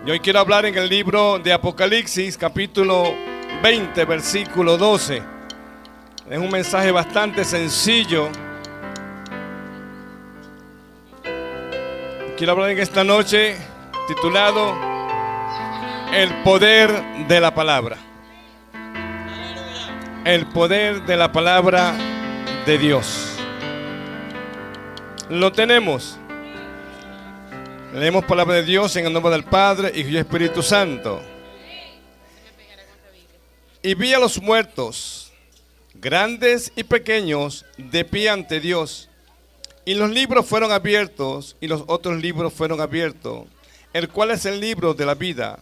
Y hoy quiero hablar en el libro de Apocalipsis, capítulo 20, versículo 12. Es un mensaje bastante sencillo. Quiero hablar en esta noche titulado El poder de la palabra. El poder de la palabra de Dios. Lo tenemos. Leemos palabra de Dios en el nombre del Padre, Hijo y Espíritu Santo. Y vi a los muertos, grandes y pequeños, de pie ante Dios. Y los libros fueron abiertos, y los otros libros fueron abiertos, el cual es el libro de la vida.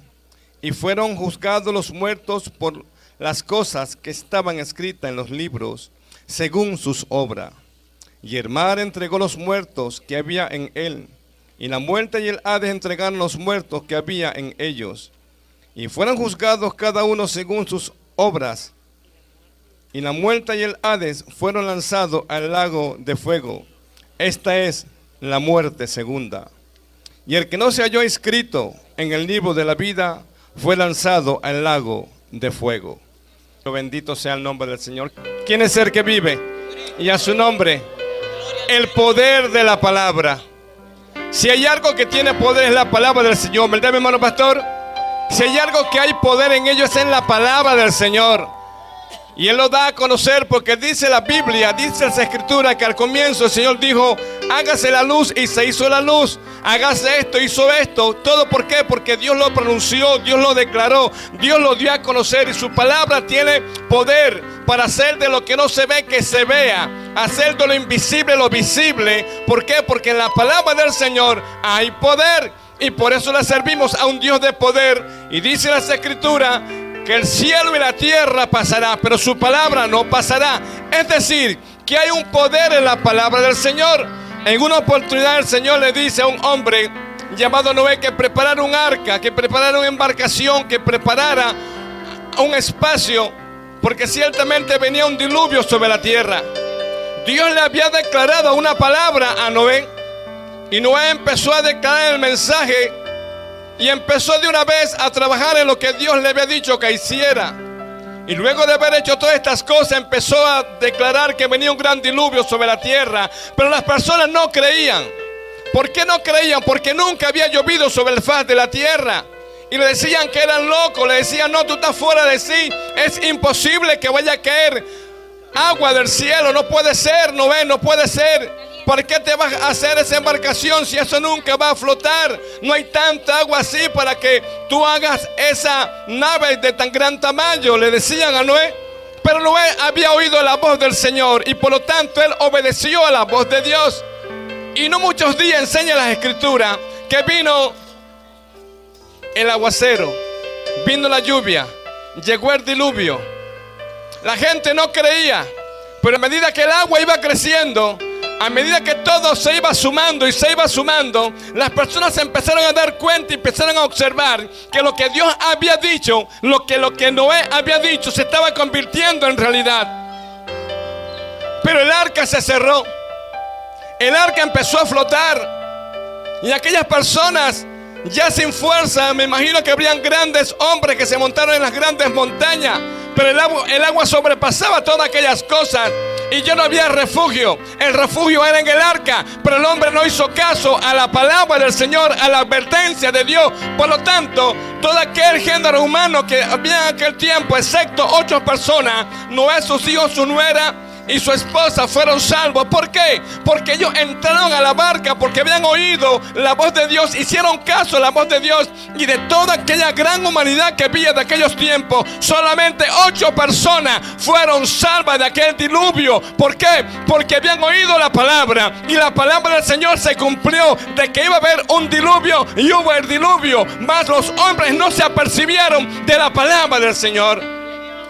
Y fueron juzgados los muertos por las cosas que estaban escritas en los libros, según sus obras. Y el mar entregó los muertos que había en él, y la muerte y el Hades entregaron los muertos que había en ellos. Y fueron juzgados cada uno según sus obras. Y la muerte y el Hades fueron lanzados al lago de fuego. Esta es la muerte segunda. Y el que no se halló escrito en el libro de la vida fue lanzado al lago de fuego. Bendito sea el nombre del Señor. ¿Quién es el que vive? Y a su nombre, el poder de la palabra. Si hay algo que tiene poder es la palabra del Señor, ¿verdad, mi hermano pastor? Si hay algo que hay poder en ello es en la palabra del Señor. Y Él lo da a conocer porque dice la Biblia, dice las Escrituras que al comienzo el Señor dijo: hágase la luz, y se hizo la luz. Hágase esto, hizo esto. ¿Todo por qué? Porque Dios lo pronunció, Dios lo declaró, Dios lo dio a conocer. Y su palabra tiene poder para hacer de lo que no se ve que se vea, hacer de lo invisible lo visible. ¿Por qué? Porque en la palabra del Señor hay poder. Y por eso le servimos a un Dios de poder. Y dice las Escrituras que el cielo y la tierra pasará, pero su palabra no pasará. Es decir, que hay un poder en la palabra del Señor. En una oportunidad el Señor le dice a un hombre llamado Noé que preparara un arca, que preparara una embarcación, que preparara un espacio, porque ciertamente venía un diluvio sobre la tierra. Dios le había declarado una palabra a Noé, y Noé empezó a declarar el mensaje y empezó de una vez a trabajar en lo que Dios le había dicho que hiciera. Y luego de haber hecho todas estas cosas, empezó a declarar que venía un gran diluvio sobre la tierra. Pero las personas no creían. ¿Por qué no creían? Porque nunca había llovido sobre el faz de la tierra. Y le decían que eran locos. Le decían: no, tú estás fuera de sí. Es imposible que vaya a caer agua del cielo. No puede ser, Noé, no puede ser. ¿Por qué te vas a hacer esa embarcación si eso nunca va a flotar? No hay tanta agua así para que tú hagas esa nave de tan gran tamaño, le decían a Noé. Pero Noé había oído la voz del Señor y por lo tanto él obedeció a la voz de Dios. Y no muchos días enseña las Escrituras que vino el aguacero, vino la lluvia, llegó el diluvio. La gente no creía, pero a medida que el agua iba creciendo, a medida que todo se iba sumando y se iba sumando, las personas se empezaron a dar cuenta y empezaron a observar que lo que Dios había dicho, lo que Noé había dicho, se estaba convirtiendo en realidad. Pero el arca se cerró. El arca empezó a flotar. Y aquellas personas ya sin fuerza, me imagino que habrían grandes hombres que se montaron en las grandes montañas, pero el agua sobrepasaba todas aquellas cosas. Y ya no había refugio. El refugio era en el arca. Pero el hombre no hizo caso a la palabra del Señor, a la advertencia de Dios. Por lo tanto, todo aquel género humano que había en aquel tiempo, excepto 8 personas, Noé, sus hijos, su nuera y su esposa, fueron salvos. ¿Por qué? Porque ellos entraron a la barca, porque habían oído la voz de Dios, hicieron caso a la voz de Dios. Y de toda aquella gran humanidad que había de aquellos tiempos, solamente 8 personas fueron salvas de aquel diluvio. ¿Por qué? Porque habían oído la palabra, y la palabra del Señor se cumplió, de que iba a haber un diluvio, y hubo el diluvio. Mas los hombres no se apercibieron de la palabra del Señor.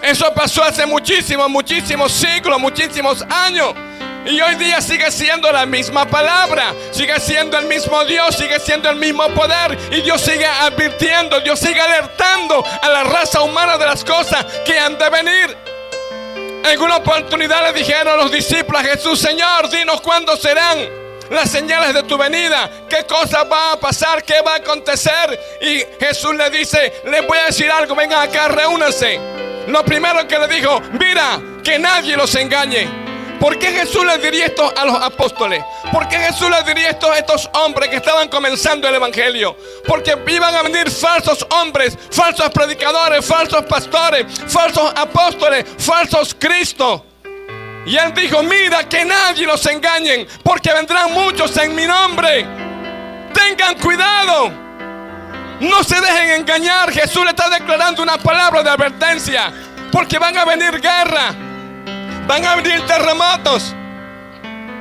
Eso pasó hace muchísimos siglos, muchísimos años. Y hoy día sigue siendo la misma palabra, sigue siendo el mismo Dios, sigue siendo el mismo poder. Y Dios sigue advirtiendo, Dios sigue alertando a la raza humana de las cosas que han de venir. En una oportunidad le dijeron a los discípulos a Jesús: Señor, dinos cuándo serán las señales de tu venida, qué cosas va a pasar, qué va a acontecer. Y Jesús le dice, les voy a decir algo, vengan acá, reúnanse. Lo primero que le dijo, mira, que nadie los engañe. ¿Por qué Jesús les diría esto a los apóstoles? ¿Por qué Jesús les diría esto a estos hombres que estaban comenzando el evangelio? Porque iban a venir falsos hombres, falsos predicadores, falsos pastores, falsos apóstoles, falsos Cristos. Y él dijo, mira, que nadie los engañen, porque vendrán muchos en mi nombre. Tengan cuidado, no se dejen engañar. Jesús le está declarando una palabra de advertencia, porque van a venir guerras, van a venir terremotos,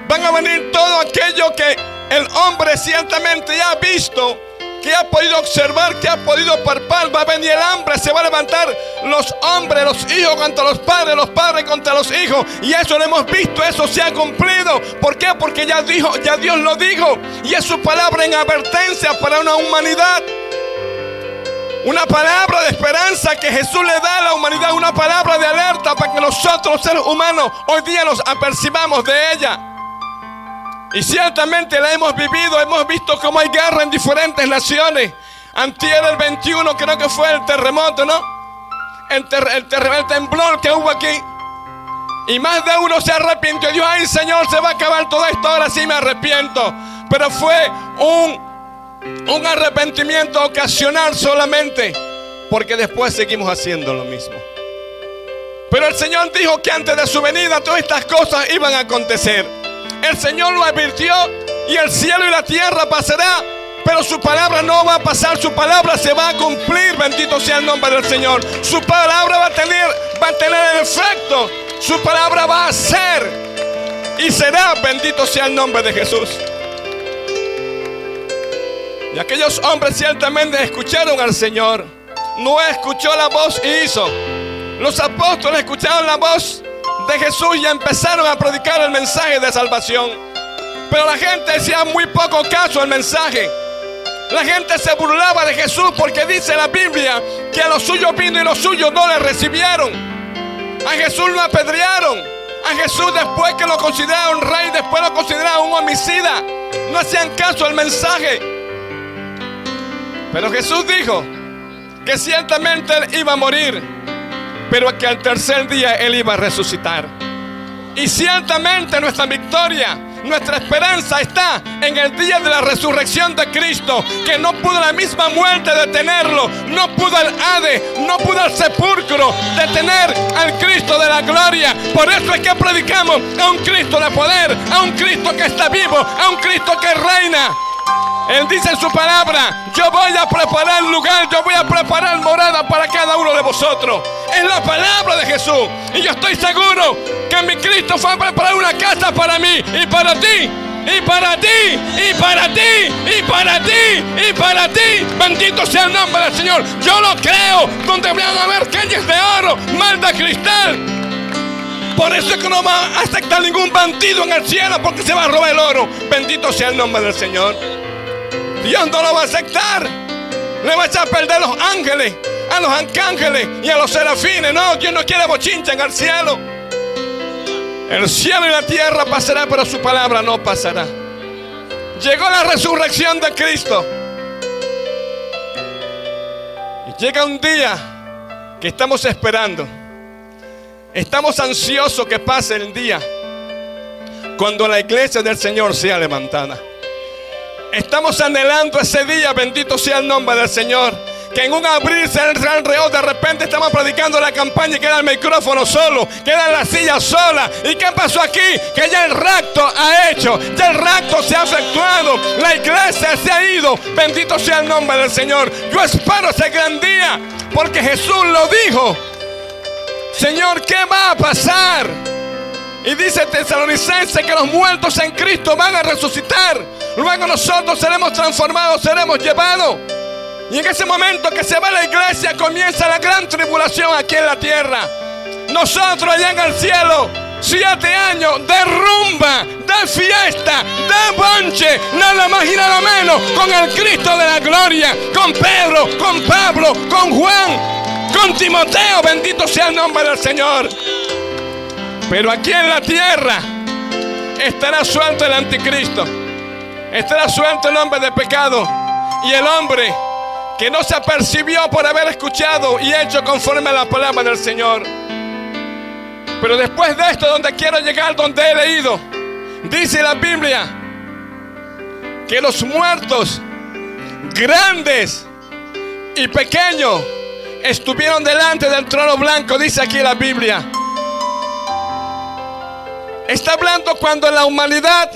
van a venir todo aquello que el hombre ciertamente ya ha visto, que ha podido observar, que ha podido palpar. Va a venir el hambre, se va a levantar los hombres, los hijos contra los padres contra los hijos. Y eso lo hemos visto, eso se ha cumplido. ¿Por qué? Porque ya Dios lo dijo. Y es su palabra en advertencia para una humanidad. Una palabra de esperanza que Jesús le da a la humanidad. Una palabra de alerta para que nosotros, los seres humanos, hoy día nos apercibamos de ella. Y ciertamente la hemos vivido, hemos visto cómo hay guerra en diferentes naciones. Antier el 21 creo que fue el terremoto, ¿no? El temblor que hubo aquí. Y más de uno se arrepintió. Dijo, ay Señor, se va a acabar todo esto, ahora sí me arrepiento. Pero fue un arrepentimiento ocasional solamente, porque después seguimos haciendo lo mismo. Pero el Señor dijo que antes de su venida todas estas cosas iban a acontecer. El Señor lo advirtió, y el cielo y la tierra pasará, pero su palabra no va a pasar. Su palabra se va a cumplir. Bendito sea el nombre del Señor. Su palabra va a tener el efecto. Su palabra va a ser y será. Bendito sea el nombre de Jesús. Y aquellos hombres ciertamente escucharon al Señor. Noé escuchó la voz y hizo. Los apóstoles escucharon la voz de Jesús y empezaron a predicar el mensaje de salvación. Pero la gente hacía muy poco caso al mensaje. La gente se burlaba de Jesús, porque dice la Biblia que a los suyos vino y los suyos no le recibieron. A Jesús lo apedrearon. A Jesús, después que lo consideraron rey, después lo consideraron un homicida. No hacían caso al mensaje. Pero Jesús dijo que ciertamente él iba a morir, pero que al tercer día él iba a resucitar. Y ciertamente nuestra victoria, nuestra esperanza está en el día de la resurrección de Cristo, que no pudo la misma muerte detenerlo, no pudo el Hades, no pudo el sepulcro detener al Cristo de la gloria. Por eso es que predicamos a un Cristo de poder, a un Cristo que está vivo, a un Cristo que reina. Él dice en su palabra, yo voy a preparar lugar, yo voy a preparar morada para cada uno de vosotros. Es la palabra de Jesús. Y yo estoy seguro que mi Cristo fue a preparar una casa para mí y para ti. Y para ti, y para ti, y para ti, y para ti. Bendito sea el nombre del Señor. Yo lo creo. Donde van a haber calles de oro, mar de cristal. Por eso es que no va a aceptar ningún bandido en el cielo, porque se va a robar el oro. Bendito sea el nombre del Señor. Dios no lo va a aceptar. Le va a echar a perder a los ángeles, a los arcángeles y a los serafines. No, Dios no quiere bochincha en el cielo. El cielo y la tierra pasará, pero su palabra no pasará. Llegó la resurrección de Cristo. Y llega un día que estamos esperando. Estamos ansiosos que pase el día cuando la iglesia del Señor sea levantada. Estamos anhelando ese día, bendito sea el nombre del Señor. Que en un abrir se alrededor, de repente estamos predicando la campaña y queda el micrófono solo, queda la silla sola. ¿Y qué pasó aquí? Que ya el rapto ha hecho, ya el rapto se ha efectuado, la iglesia se ha ido. Bendito sea el nombre del Señor. Yo espero ese gran día, porque Jesús lo dijo. Señor, ¿qué va a pasar? Y dice Tesalonicenses que los muertos en Cristo van a resucitar. Luego nosotros seremos transformados, seremos llevados. Y en ese momento que se va la iglesia, comienza la gran tribulación aquí en la tierra. Nosotros allá en el cielo, 7 años de rumba, de fiesta, de bonche, nada más y nada menos, con el Cristo de la gloria, con Pedro, con Pablo, con Juan, con Timoteo. Bendito sea el nombre del Señor. Pero aquí en la tierra estará suelto el anticristo. estará suelto el hombre de pecado y el hombre que no se apercibió por haber escuchado y hecho conforme a la palabra del Señor. Pero después de esto, donde quiero llegar, donde he leído, dice la Biblia que los muertos, grandes y pequeños, estuvieron delante del trono blanco, dice aquí la Biblia. Está hablando cuando la humanidad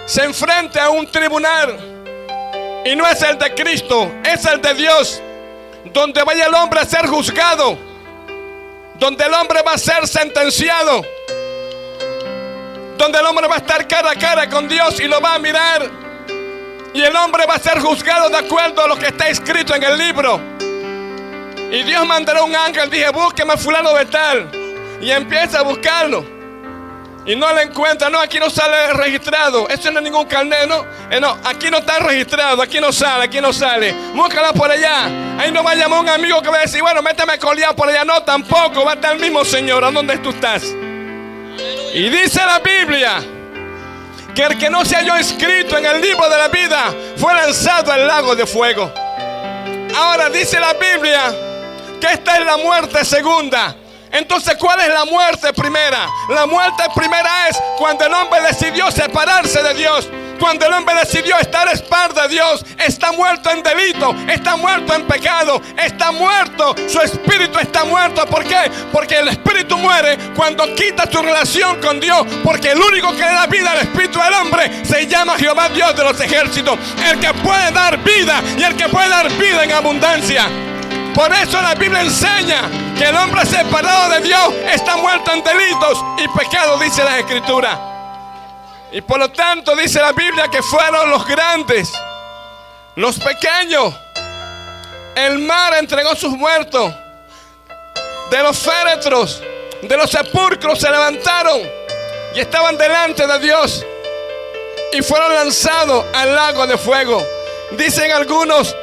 se enfrenta a un tribunal, y no es el de Cristo, es el de Dios, donde vaya el hombre a ser juzgado, donde el hombre va a ser sentenciado, donde el hombre va a estar cara a cara con Dios y lo va a mirar, y el hombre va a ser juzgado de acuerdo a lo que está escrito en el libro. Y Dios mandará un ángel, dije, búsqueme a fulano de tal, y empieza a buscarlo. Y no le encuentra, no, aquí no sale registrado. Eso no es ningún carnet, no. No, aquí no está registrado, aquí no sale. Búscala por allá. Ahí no va a llamar un amigo que va a decir, bueno, méteme a colear por allá. No, tampoco, va a estar el mismo Señor, ¿a dónde tú estás? Y dice la Biblia que el que no se halló escrito en el libro de la vida fue lanzado al lago de fuego. Ahora dice la Biblia que esta es la muerte segunda. Entonces, ¿cuál es la muerte primera? La muerte primera es cuando el hombre decidió separarse de Dios, cuando el hombre decidió estar a espaldas de Dios. Está muerto en delito, está muerto en pecado, está muerto, su espíritu está muerto. ¿Por qué? Porque el espíritu muere cuando quita su relación con Dios, porque el único que le da vida al espíritu del hombre se llama Jehová Dios de los ejércitos, el que puede dar vida y el que puede dar vida en abundancia. Por eso la Biblia enseña que el hombre separado de Dios está muerto en delitos y pecados, dice la Escritura. Y por lo tanto dice la Biblia que fueron los grandes, los pequeños. El mar entregó sus muertos. De los féretros, de los sepulcros se levantaron y estaban delante de Dios y fueron lanzados al lago de fuego. Dicen algunos,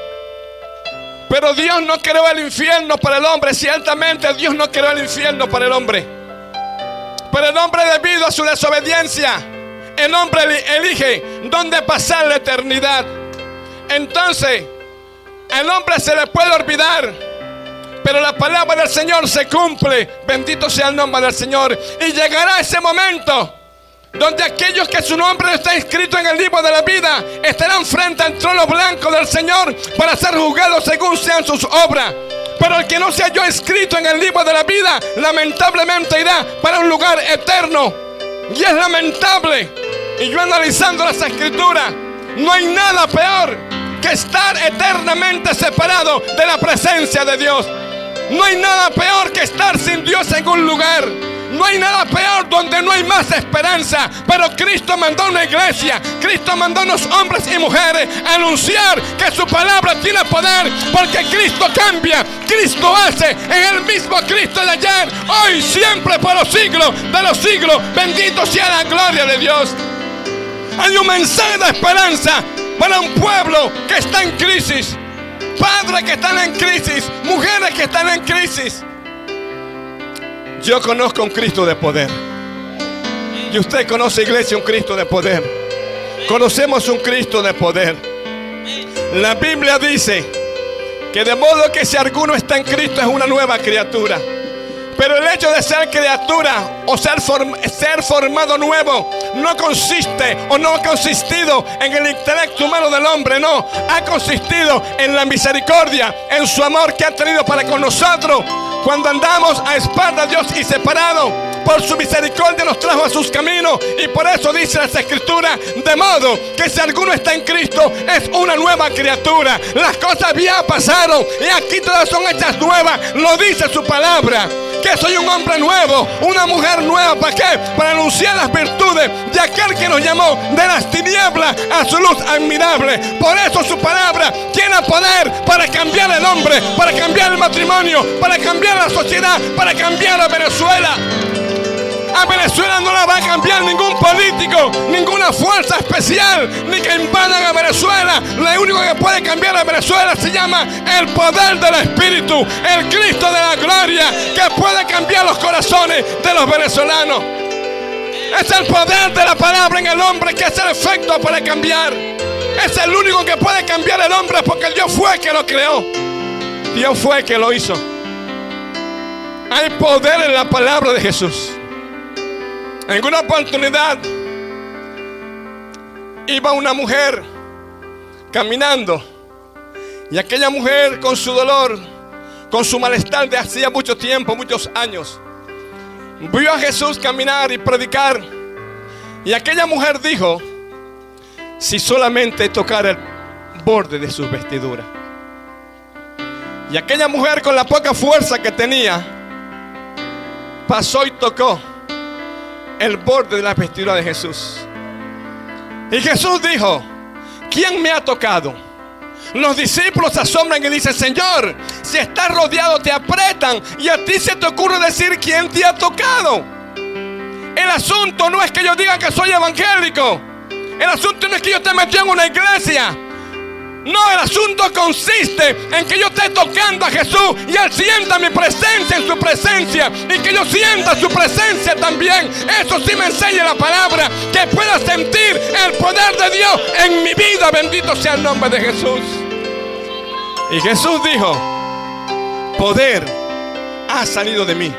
pero Dios no creó el infierno para el hombre. Ciertamente Dios no creó el infierno para el hombre, pero el hombre, debido a su desobediencia, el hombre elige dónde pasar la eternidad. Entonces al hombre se le puede olvidar, pero la palabra del Señor se cumple. Bendito sea el nombre del Señor. Y llegará ese momento donde aquellos que su nombre no está escrito en el libro de la vida estarán frente al trono blanco del Señor para ser juzgados según sean sus obras. Pero el que no se halló escrito en el libro de la vida, lamentablemente irá para un lugar eterno. Y es lamentable. Y yo, analizando las Escrituras, no hay nada peor que estar eternamente separado de la presencia de Dios. No hay nada peor que estar sin Dios en un lugar. No hay nada peor donde no hay más esperanza. Pero Cristo mandó una iglesia, Cristo mandó unos hombres y mujeres a anunciar que su palabra tiene poder, porque Cristo cambia, Cristo hace, es el mismo Cristo de ayer, hoy, siempre, por los siglos de los siglos. Bendito sea la gloria de Dios. Hay un mensaje de esperanza para un pueblo que está en crisis, padres que están en crisis, mujeres que están en crisis. Yo conozco un Cristo de poder. Y usted conoce, iglesia, un Cristo de poder. Conocemos un Cristo de poder. La Biblia dice que de modo que si alguno está en Cristo es una nueva criatura. Pero el hecho de ser criatura o ser formado nuevo no consiste o no ha consistido en el intelecto humano del hombre, no. Ha consistido en la misericordia, en su amor que ha tenido para con nosotros. Cuando andamos a espaldas de Dios y separados, por su misericordia nos trajo a sus caminos. Y por eso dice las Escrituras, de modo que si alguno está en Cristo es una nueva criatura. Las cosas viejas pasaron y aquí todas son hechas nuevas. Lo dice su palabra, que soy un hombre nuevo, una mujer nueva. ¿Para qué? Para anunciar las virtudes de aquel que nos llamó de las tinieblas a su luz admirable. Por eso su palabra tiene poder para cambiar el hombre, para cambiar el matrimonio, para cambiar la sociedad, para cambiar a Venezuela. A Venezuela no la va a cambiar ningún político, ninguna fuerza especial, ni que invadan a Venezuela. Lo único que puede cambiar a Venezuela se llama el poder del Espíritu, el Cristo de la gloria, que puede cambiar los corazones de los venezolanos. Es el poder de la palabra en el hombre que hace el efecto para cambiar. Es el único que puede cambiar el hombre, porque Dios fue el que lo creó. Dios fue el que lo hizo. Hay poder en la palabra de Jesús. En una oportunidad iba una mujer caminando, y aquella mujer, con su dolor, con su malestar de hacía mucho tiempo, muchos años, vio a Jesús caminar y predicar. Y aquella mujer dijo: si solamente tocara el borde de sus vestiduras. Y aquella mujer, con la poca fuerza que tenía, pasó y tocó el borde de la vestidura de Jesús. Y Jesús dijo: ¿quién me ha tocado? Los discípulos se asombran y dicen: Señor, si estás rodeado te apretan, y a ti se te ocurre decir quién te ha tocado. El asunto no es que yo diga que soy evangélico. El asunto no es que yo esté metido en una iglesia. No, el asunto consiste en que yo esté tocando a Jesús y Él sienta mi presencia en su presencia, y que yo sienta su presencia también. Eso sí me enseña la palabra, que pueda sentir el poder de Dios en mi vida. Bendito sea el nombre de Jesús. Y Jesús dijo: poder ha salido de mí,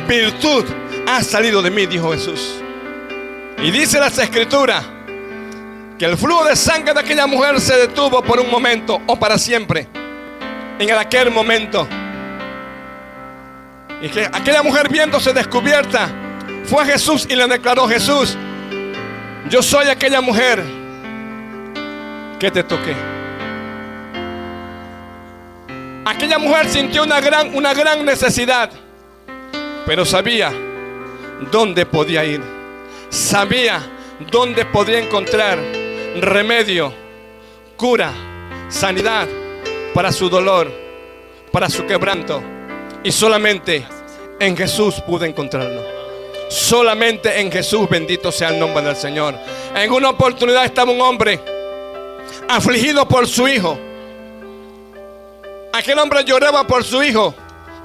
virtud ha salido de mí, dijo Jesús. Y dice las Escrituras que el flujo de sangre de aquella mujer se detuvo por un momento, o para siempre, en aquel momento. Y que aquella mujer, viéndose descubierta, fue a Jesús y le declaró: Jesús, yo soy aquella mujer que te toqué. Aquella mujer sintió una gran necesidad, pero sabía dónde podía ir, sabía dónde podía encontrar remedio, cura, sanidad para su dolor, para su quebranto. Y solamente en Jesús pude encontrarlo. Solamente en Jesús, bendito sea el nombre del Señor. En una oportunidad estaba un hombre afligido por su hijo. Aquel hombre lloraba por su hijo,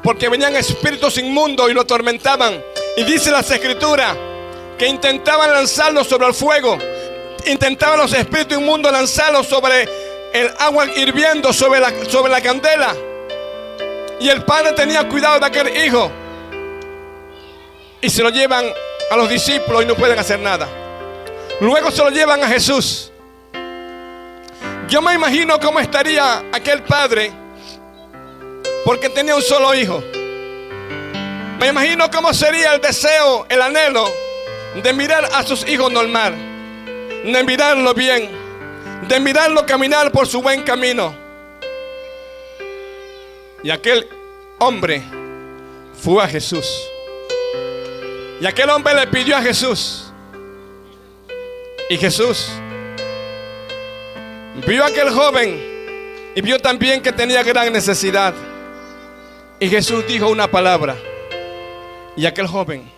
porque venían espíritus inmundos y lo atormentaban. Y dice las Escrituras que intentaban lanzarlo sobre el fuego. Intentaban los espíritus inmundos lanzarlo sobre el agua hirviendo, sobre la candela. Y el padre tenía cuidado de aquel hijo. Y se lo llevan a los discípulos y no pueden hacer nada. Luego se lo llevan a Jesús. Yo me imagino cómo estaría aquel padre, porque tenía un solo hijo. Me imagino cómo sería el deseo, el anhelo de mirar a sus hijos normal, de mirarlo bien, de mirarlo caminar por su buen camino. Y aquel hombre fue a Jesús. Y aquel hombre le pidió a Jesús. Y Jesús vio a aquel joven y vio también que tenía gran necesidad. Y Jesús dijo una palabra, y aquel joven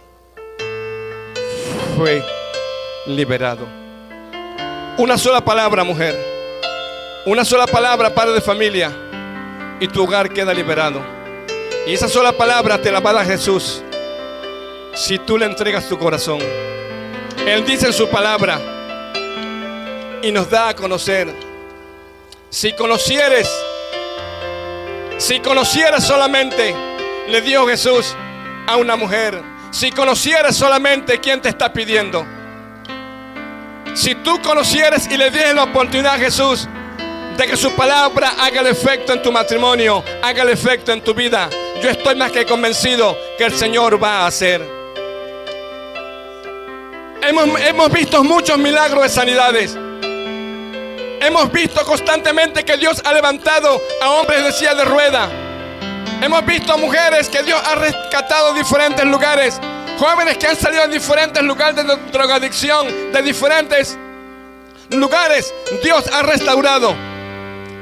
fue liberado. Una sola palabra, mujer. Una sola palabra, padre de familia, y tu hogar queda liberado. Y esa sola palabra te la va a dar Jesús si tú le entregas tu corazón. Él dice en su palabra y nos da a conocer: si conocieres solamente, le dijo Jesús a una mujer, si conocieres solamente quién te está pidiendo. Si tú conocieres y le des la oportunidad a Jesús de que su palabra haga el efecto en tu matrimonio, haga el efecto en tu vida, yo estoy más que convencido que el Señor va a hacer. Hemos visto muchos milagros de sanidades. Hemos visto constantemente que Dios ha levantado a hombres de silla de rueda. Hemos visto mujeres que Dios ha rescatado de diferentes lugares. Jóvenes que han salido de diferentes lugares de drogadicción, de diferentes lugares. Dios ha restaurado.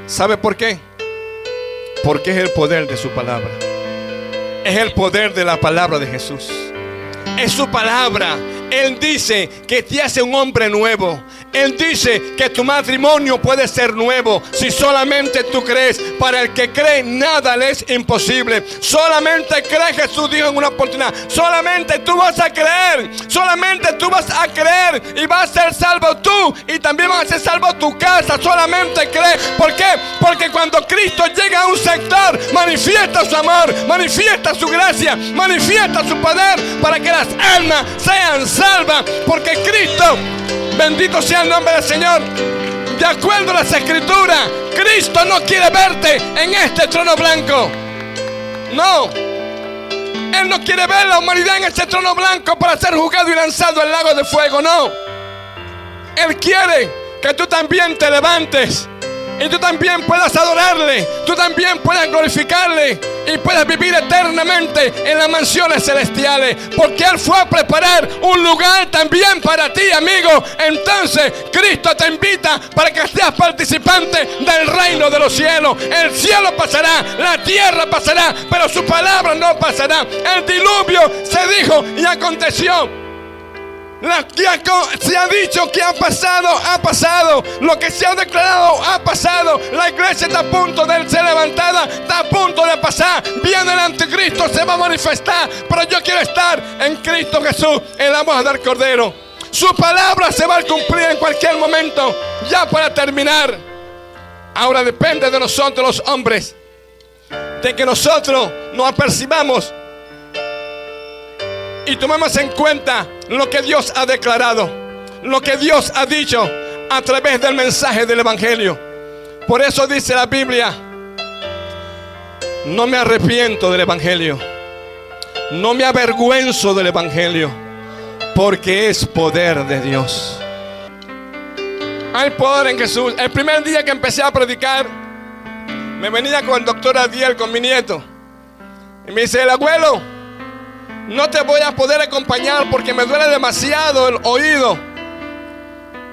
¿Sabe por qué? Porque es el poder de su palabra. Es el poder de la palabra de Jesús. Es su palabra. Él dice que te hace un hombre nuevo. Él dice que tu matrimonio puede ser nuevo si solamente tú crees. Para el que cree, nada le es imposible. Solamente cree, Jesús dijo en una oportunidad. Solamente tú vas a creer. Solamente tú vas a creer y vas a ser salvo tú. Y también vas a ser salvo tu casa. Solamente cree. ¿Por qué? Porque cuando Cristo llega a un sector, manifiesta su amor, manifiesta su gracia, manifiesta su poder para que las almas sean salvas. Porque Cristo, bendito sea el nombre del Señor, de acuerdo a las Escrituras, Cristo no quiere verte en este trono blanco. No. Él no quiere ver la humanidad en este trono blanco para ser juzgado y lanzado al lago de fuego. No. Él quiere que tú también te levantes y tú también puedas adorarle, tú también puedas glorificarle y puedas vivir eternamente en las mansiones celestiales, porque Él fue a preparar un lugar también para ti, amigo. Entonces Cristo te invita para que seas participante del reino de los cielos. El cielo pasará, la tierra pasará, pero su palabra no pasará. El diluvio se dijo y aconteció. Se ha dicho que ha pasado, ha pasado. Lo que se ha declarado ha pasado. La iglesia está a punto de ser levantada, está a punto de pasar. Viene el anticristo, se va a manifestar. Pero yo quiero estar en Cristo Jesús, en la boda del Cordero. Su palabra se va a cumplir en cualquier momento. Ya para terminar, ahora depende de nosotros los hombres, de que nosotros nos apercibamos y tomemos en cuenta lo que Dios ha declarado, lo que Dios ha dicho a través del mensaje del Evangelio. Por eso dice la Biblia: no me arrepiento del Evangelio, no me avergüenzo del Evangelio, porque es poder de Dios. Hay poder en Jesús. El primer día que empecé a predicar, me venía con el doctor Adiel, con mi nieto, y me dice: el abuelo, no te voy a poder acompañar porque me duele demasiado el oído.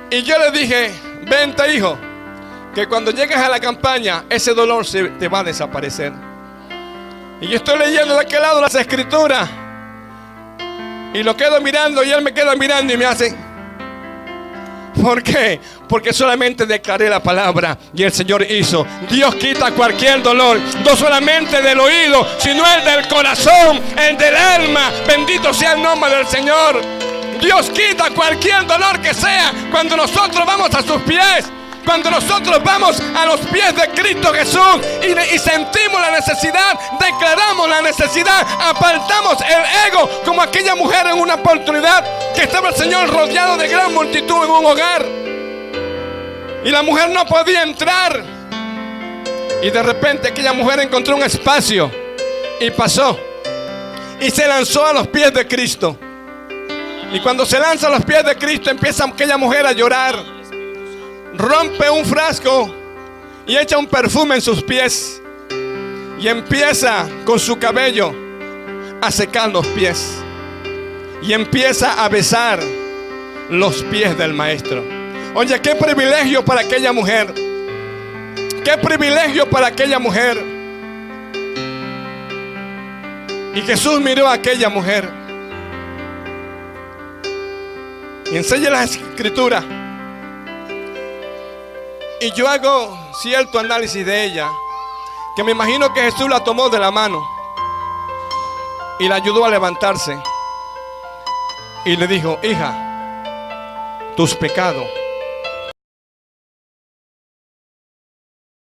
Y yo le dije: vente, hijo, que cuando llegues a la campaña ese dolor te va a desaparecer. Y yo estoy leyendo de aquel lado las Escrituras y lo quedo mirando, y él me queda mirando y me hace: ¿por qué? Porque solamente declaré la palabra y el Señor hizo. Dios quita cualquier dolor, no solamente del oído, sino el del corazón, el del alma. Bendito sea el nombre del Señor. Dios quita cualquier dolor que sea cuando nosotros vamos a sus pies. Cuando nosotros vamos a los pies de Cristo Jesús y sentimos la necesidad, declaramos la necesidad, apartamos el ego, como aquella mujer en una oportunidad que estaba el Señor rodeado de gran multitud en un hogar y la mujer no podía entrar, y de repente aquella mujer encontró un espacio y pasó y se lanzó a los pies de Cristo. Y cuando se lanza a los pies de Cristo, empieza aquella mujer a llorar, rompe un frasco y echa un perfume en sus pies y empieza con su cabello a secar los pies y empieza a besar los pies del Maestro. Oye, qué privilegio para aquella mujer, qué privilegio para aquella mujer. Y Jesús miró a aquella mujer y enseña las Escrituras. Y yo hago cierto análisis de ella, que me imagino que Jesús la tomó de la mano y la ayudó a levantarse y le dijo: hija, tus pecados